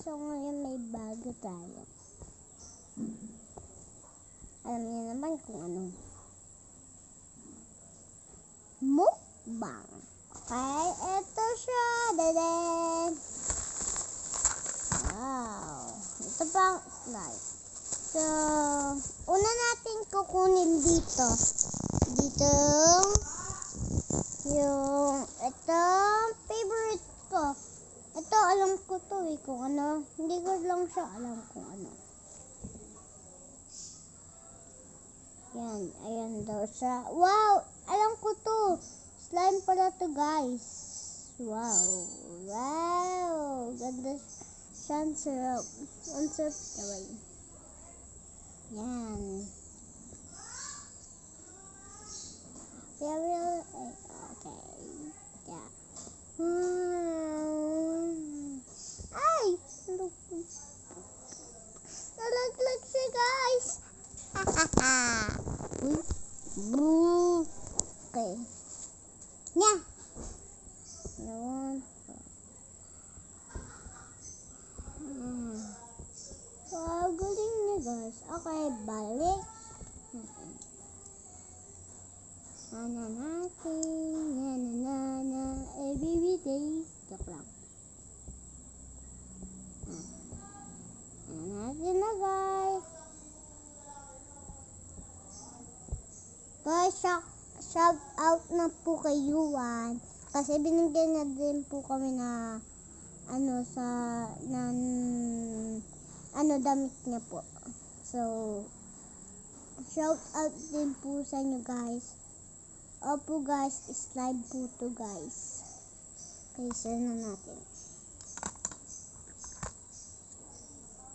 So ngayon may bago tayo. Alam niyo naman kung ano. Mukbang. Okay, ito siya. Dadan. Wow. Ito pang slide. So, una natin kukunin dito. Yung itong favorite ko. Ito alam ko to kung ano. Hindi ko lang siya alam kung ano. Yan, ayan daw siya. Wow, alam ko to. Slime pala to, guys. Wow. Ganda siya. Ang sarap. Ang sarap naman. Yan. Okay. Yeah. Ay! Nalaglag siya, guys. Okay. Nya. Wow, galing niya, guys. Okay, balik. Ana natin. Na. Every day. Joke lang. Ana natin na, guys. Guys, shout out na po kay Yuan. Kasi binigyan na din po kami na damit niya po. So, shout out din po sa inyo, guys. Opo, guys, slide po to, guys. Okay, send na natin.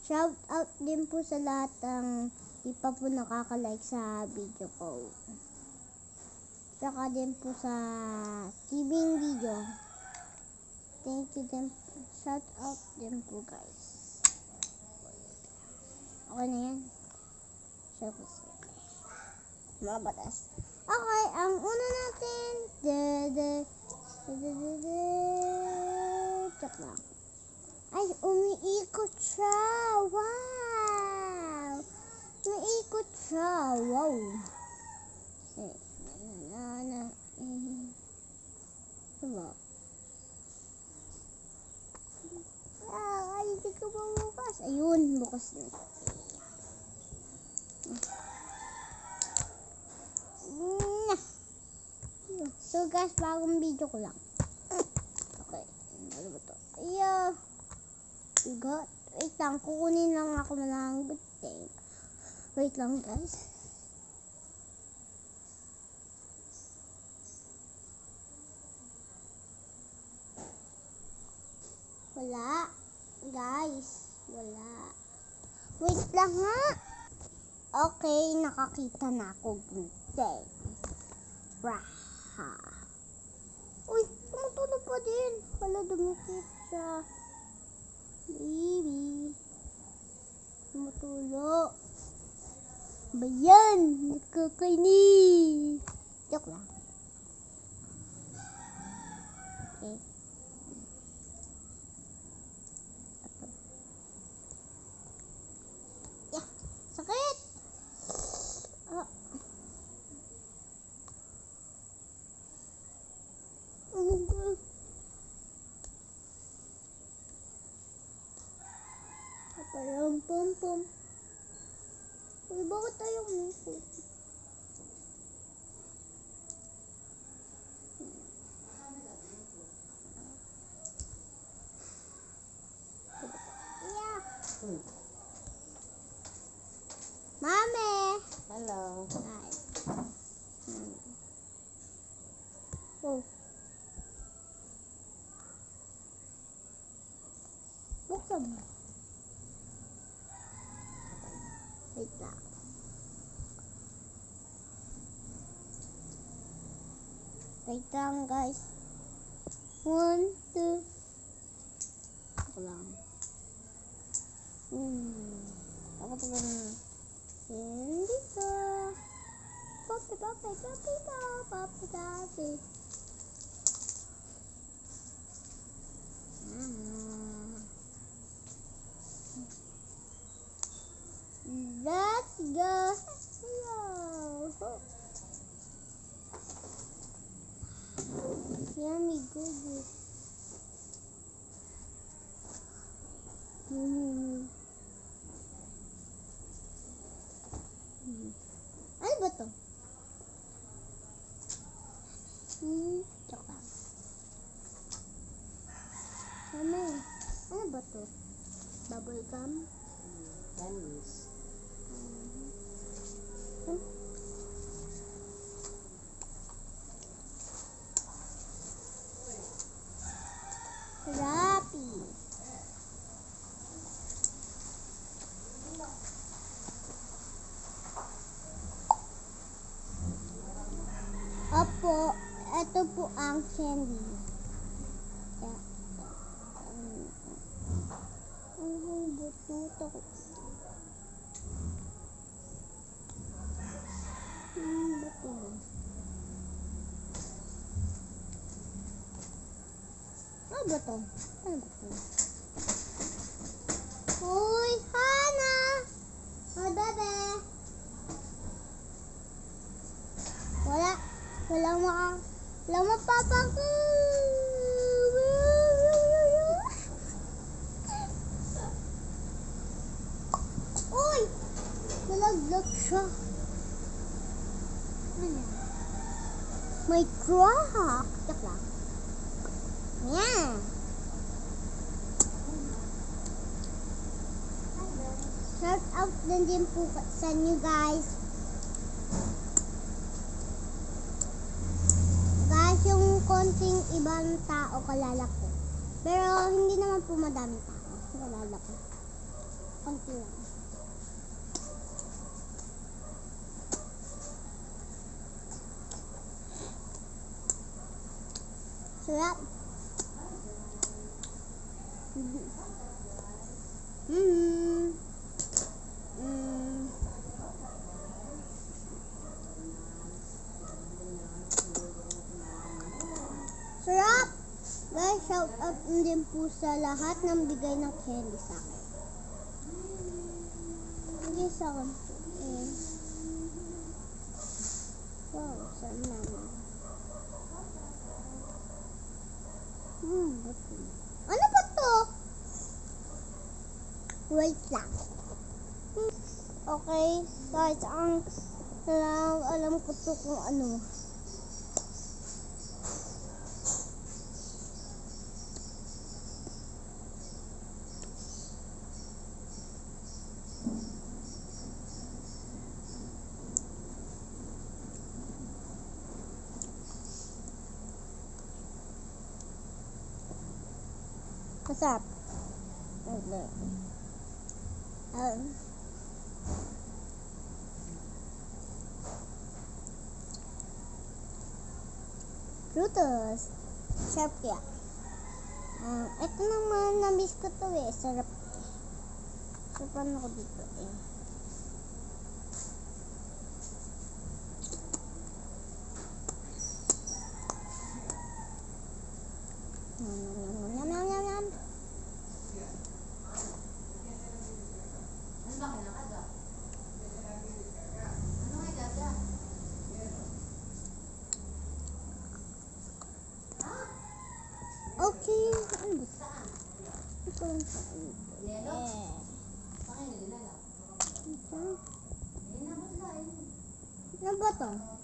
Shout out din po sa lahat ng di pa po nakaka-like sa video ko. Saka din po sa TVing video. Thank you din. Shout out din po, guys. Okay na yan. Shout out sa mga batas. Okay, ang una natin. Check lang. Ay, umiikot siya. Wow! Umiikot siya. Wow! Diba? Ay, hindi ko mabukas. Ayun, bukas na. So guys, bagong video ko lang. Okay, ano ba to? Ayo. Wait lang, kukunin lang ako ng good thing. Wait lang, guys. Wala. Guys, wala. Wait lang nga. Okay, nakakita na ako. Good thing. Raha. Uy, tumutulog pa din. Wala, dumikit siya. Baby. Tumutulog. Bayan. Nakakainis. Joke lang. Okay. Yeah. Sakit. Parang pom-pom. Uy, bakit tayo umikot? Yeah. Mami! Hello. Hi. Oh. Buksan mo. Wait lang. Wait lang, guys. 1, 2. Ako lang. Ako to ba na? Hindi ka. Papi. Hmm. Ano ba to? Joke lang. Ano ba to? Bubble gum? Candies. Rappi. Opo, ito po ang candy. Ang buto ko. Buto. Ano ba to? Ano ba to? Uy, Hana! Oh, bebe! Walang mapapa ko! Uy! Nalaglag siya. Ano? May truck! Joke lang. Yan! Shout out din po sa inyo guys. Guys, yung konting ibang tao kalala ko. Pero hindi naman po madaming tao. Kalala ko. Konti lang. Sarap. Sarap! Guys, shout out din po sa lahat ng bigay ng candy sa akin. Hindi sa akin po eh. Wow, saan naman? Ano ba to? Wait lang. Okay, guys, alam ko to kung ano. Masarap. Frutos. Sarap kaya. Ito naman, namiss ko to eh. Sarap. Sarapan ako dito eh. Okay. Ano ba? Ito lang sa Ano ba to?